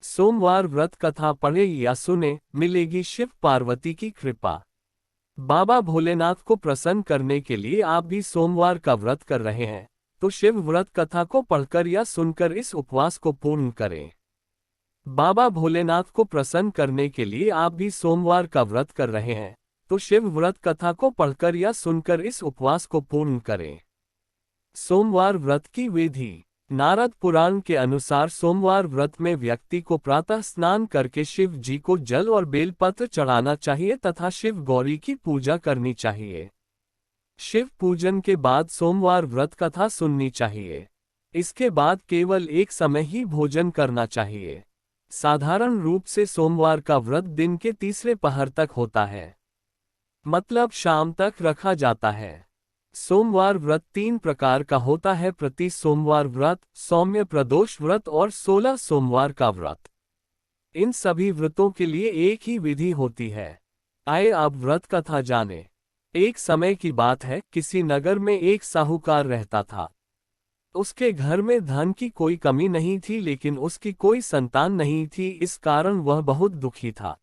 सोमवार व्रत कथा पढ़े या सुने, मिलेगी शिव पार्वती की कृपा। बाबा भोलेनाथ को प्रसन्न करने के लिए आप भी सोमवार का व्रत कर रहे हैं, तो शिव व्रत कथा को पढ़कर या सुनकर इस उपवास को पूर्ण करें। बाबा भोलेनाथ को प्रसन्न करने के लिए आप भी सोमवार का व्रत कर रहे हैं, तो शिव व्रत कथा को पढ़कर या सुनकर इस उपवास को पूर्ण करें। सोमवार व्रत की विधि। नारद पुराण के अनुसार सोमवार व्रत में व्यक्ति को प्रातः स्नान करके शिव जी को जल और बेलपत्र चढ़ाना चाहिए तथा शिव गौरी की पूजा करनी चाहिए। शिव पूजन के बाद सोमवार व्रत कथा सुननी चाहिए। इसके बाद केवल एक समय ही भोजन करना चाहिए। साधारण रूप से सोमवार का व्रत दिन के तीसरे पहर तक होता है, मतलब शाम तक रखा जाता है। सोमवार व्रत 3 प्रकार का होता है: प्रति सोमवार व्रत, सौम्य प्रदोष व्रत और 16 सोमवार का व्रत। इन सभी व्रतों के लिए एक ही विधि होती है। आइए अब व्रत कथा जाने। एक समय की बात है, किसी नगर में एक साहूकार रहता था। उसके घर में धन की कोई कमी नहीं थी, लेकिन उसकी कोई संतान नहीं थी। इस कारण वह बहुत दुखी था।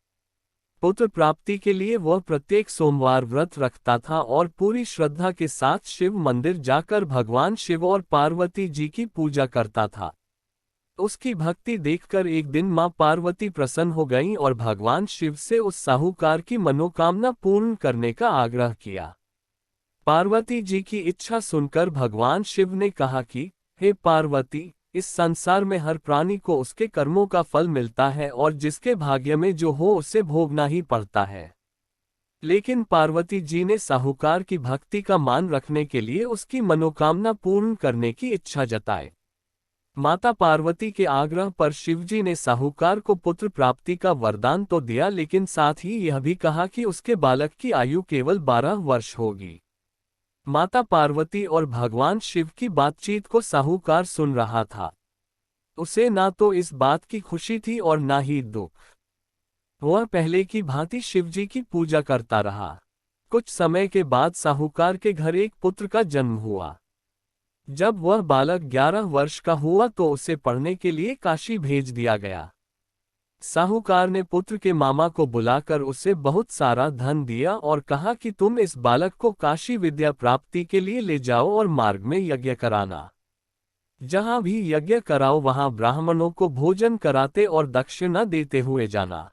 पुत्र प्राप्ति के लिए वह प्रत्येक सोमवार व्रत रखता था और पूरी श्रद्धा के साथ शिव मंदिर जाकर भगवान शिव और पार्वती जी की पूजा करता था। उसकी भक्ति देखकर एक दिन मां पार्वती प्रसन्न हो गईं और भगवान शिव से उस साहूकार की मनोकामना पूर्ण करने का आग्रह किया। पार्वती जी की इच्छा सुनकर भगवान शिव ने कहा कि हे पार्वती, इस संसार में हर प्राणी को उसके कर्मों का फल मिलता है और जिसके भाग्य में जो हो उसे भोगना ही पड़ता है। लेकिन पार्वती जी ने साहूकार की भक्ति का मान रखने के लिए उसकी मनोकामना पूर्ण करने की इच्छा जताई। माता पार्वती के आग्रह पर शिवजी ने साहूकार को पुत्र प्राप्ति का वरदान तो दिया, लेकिन साथ ही यह भी कहा कि उसके बालक की आयु केवल 12 वर्ष होगी। माता पार्वती और भगवान शिव की बातचीत को साहूकार सुन रहा था। उसे ना तो इस बात की खुशी थी और ना ही दुख। वह पहले की भांति शिवजी की पूजा करता रहा। कुछ समय के बाद साहूकार के घर एक पुत्र का जन्म हुआ। जब वह बालक 11 वर्ष का हुआ तो उसे पढ़ने के लिए काशी भेज दिया गया। साहूकार ने पुत्र के मामा को बुलाकर उसे बहुत सारा धन दिया और कहा कि तुम इस बालक को काशी विद्या प्राप्ति के लिए ले जाओ और मार्ग में यज्ञ कराना। जहां भी यज्ञ कराओ वहां ब्राह्मणों को भोजन कराते और दक्षिणा देते हुए जाना।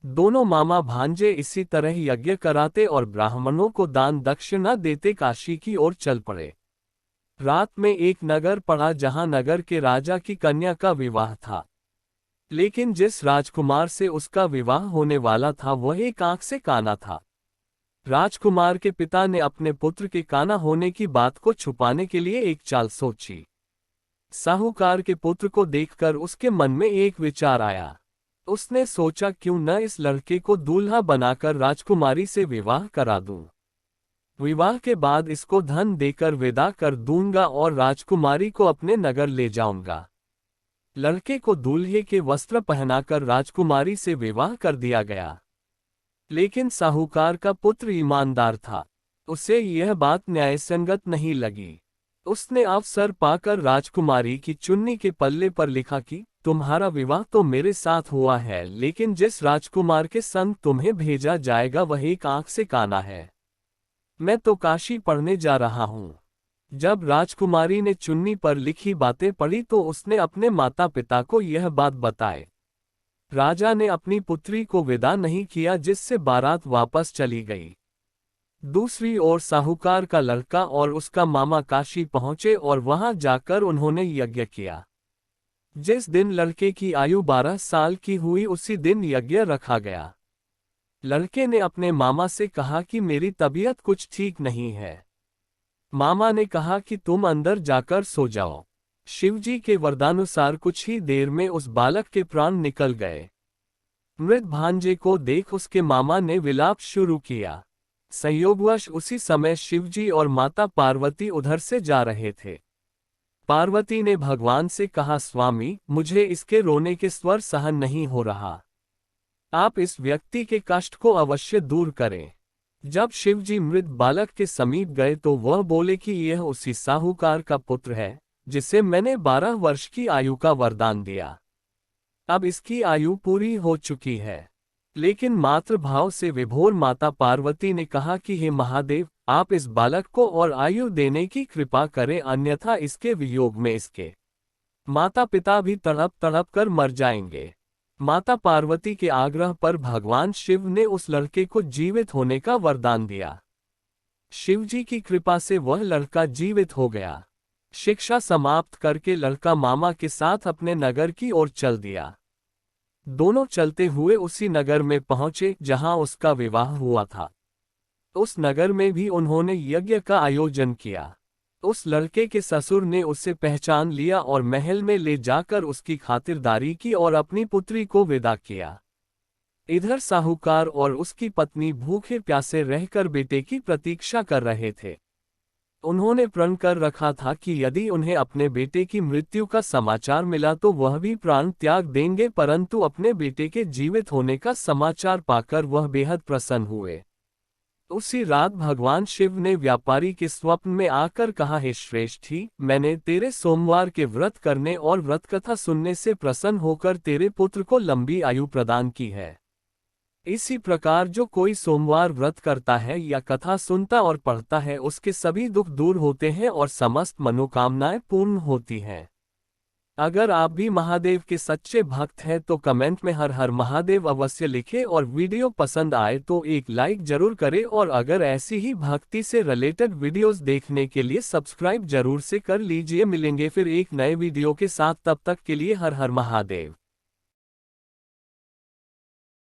दोनों मामा भांजे इसी तरह यज्ञ कराते और ब्राह्मणों को दान दक्षिणा देते काशी की ओर चल पड़े। रात में एक नगर पड़ा जहां नगर के राजा की कन्या का विवाह था। लेकिन जिस राजकुमार से उसका विवाह होने वाला था वह एक आंख से काना था। राजकुमार के पिता ने अपने पुत्र के काना होने की बात को छुपाने के लिए एक चाल सोची। साहूकार के पुत्र को देखकर उसके मन में एक विचार आया। उसने सोचा, क्यों न इस लड़के को दूल्हा बनाकर राजकुमारी से विवाह करा दूं। विवाह के बाद इसको धन देकर विदा कर दूंगा और राजकुमारी को अपने नगर ले जाऊंगा। लड़के को दूल्हे के वस्त्र पहनाकर राजकुमारी से विवाह कर दिया गया। लेकिन साहूकार का पुत्र ईमानदार था। उसे यह बात न्यायसंगत नहीं लगी। उसने अवसर पाकर राजकुमारी की चुन्नी के पल्ले पर लिखा कि तुम्हारा विवाह तो मेरे साथ हुआ है, लेकिन जिस राजकुमार के संग तुम्हें भेजा जाएगा वह एक आंख से काना है। मैं तो काशी पढ़ने जा रहा हूँ। जब राजकुमारी ने चुन्नी पर लिखी बातें पढ़ी तो उसने अपने माता पिता को यह बात बताई। राजा ने अपनी पुत्री को विदा नहीं किया, जिससे बारात वापस चली गई। दूसरी ओर साहूकार का लड़का और उसका मामा काशी पहुंचे और वहां जाकर उन्होंने यज्ञ किया। जिस दिन लड़के की आयु 12 साल की हुई उसी दिन यज्ञ रखा गया। लड़के ने अपने मामा से कहा कि मेरी तबीयत कुछ ठीक नहीं है। मामा ने कहा कि तुम अंदर जाकर सो जाओ। शिवजी के वरदानुसार कुछ ही देर में उस बालक के प्राण निकल गए। मृत भांजे को देख उसके मामा ने विलाप शुरू किया। संयोगवश उसी समय शिवजी और माता पार्वती उधर से जा रहे थे। पार्वती ने भगवान से कहा, स्वामी, मुझे इसके रोने के स्वर सहन नहीं हो रहा। आप इस व्यक्ति के कष्ट को अवश्य दूर करें। जब शिवजी मृत बालक के समीप गए तो वह बोले कि यह उसी साहूकार का पुत्र है जिसे मैंने 12 वर्ष की आयु का वरदान दिया। अब इसकी आयु पूरी हो चुकी है। लेकिन मातृभाव से विभोर माता पार्वती ने कहा कि हे महादेव, आप इस बालक को और आयु देने की कृपा करें, अन्यथा इसके वियोग में इसके माता पिता भी तड़प तड़प कर मर जाएंगे। माता पार्वती के आग्रह पर भगवान शिव ने उस लड़के को जीवित होने का वरदान दिया। शिवजी की कृपा से वह लड़का जीवित हो गया। शिक्षा समाप्त करके लड़का मामा के साथ अपने नगर की ओर चल दिया। दोनों चलते हुए उसी नगर में पहुंचे जहां उसका विवाह हुआ था। उस नगर में भी उन्होंने यज्ञ का आयोजन किया। उस लड़के के ससुर ने उसे पहचान लिया और महल में ले जाकर उसकी खातिरदारी की और अपनी पुत्री को विदा किया। इधर साहूकार और उसकी पत्नी भूखे प्यासे रहकर बेटे की प्रतीक्षा कर रहे थे। उन्होंने प्रण कर रखा था कि यदि उन्हें अपने बेटे की मृत्यु का समाचार मिला तो वह भी प्राण त्याग देंगे, परंतु अपने बेटे के जीवित होने का समाचार पाकर वह बेहद प्रसन्न हुए। उसी रात भगवान शिव ने व्यापारी के स्वप्न में आकर कहा, हे श्रेष्ठी, मैंने तेरे सोमवार के व्रत करने और व्रत कथा सुनने से प्रसन्न होकर तेरे पुत्र को लंबी आयु प्रदान की है। इसी प्रकार जो कोई सोमवार व्रत करता है या कथा सुनता और पढ़ता है, उसके सभी दुख दूर होते हैं और समस्त मनोकामनाएं पूर्ण होती हैं। अगर आप भी महादेव के सच्चे भक्त हैं तो कमेंट में हर हर महादेव अवश्य लिखें और वीडियो पसंद आए तो एक लाइक जरूर करें, और अगर ऐसी ही भक्ति से रिलेटेड वीडियोस देखने के लिए सब्सक्राइब जरूर से कर लीजिए। मिलेंगे फिर एक नए वीडियो के साथ, तब तक के लिए हर हर महादेव।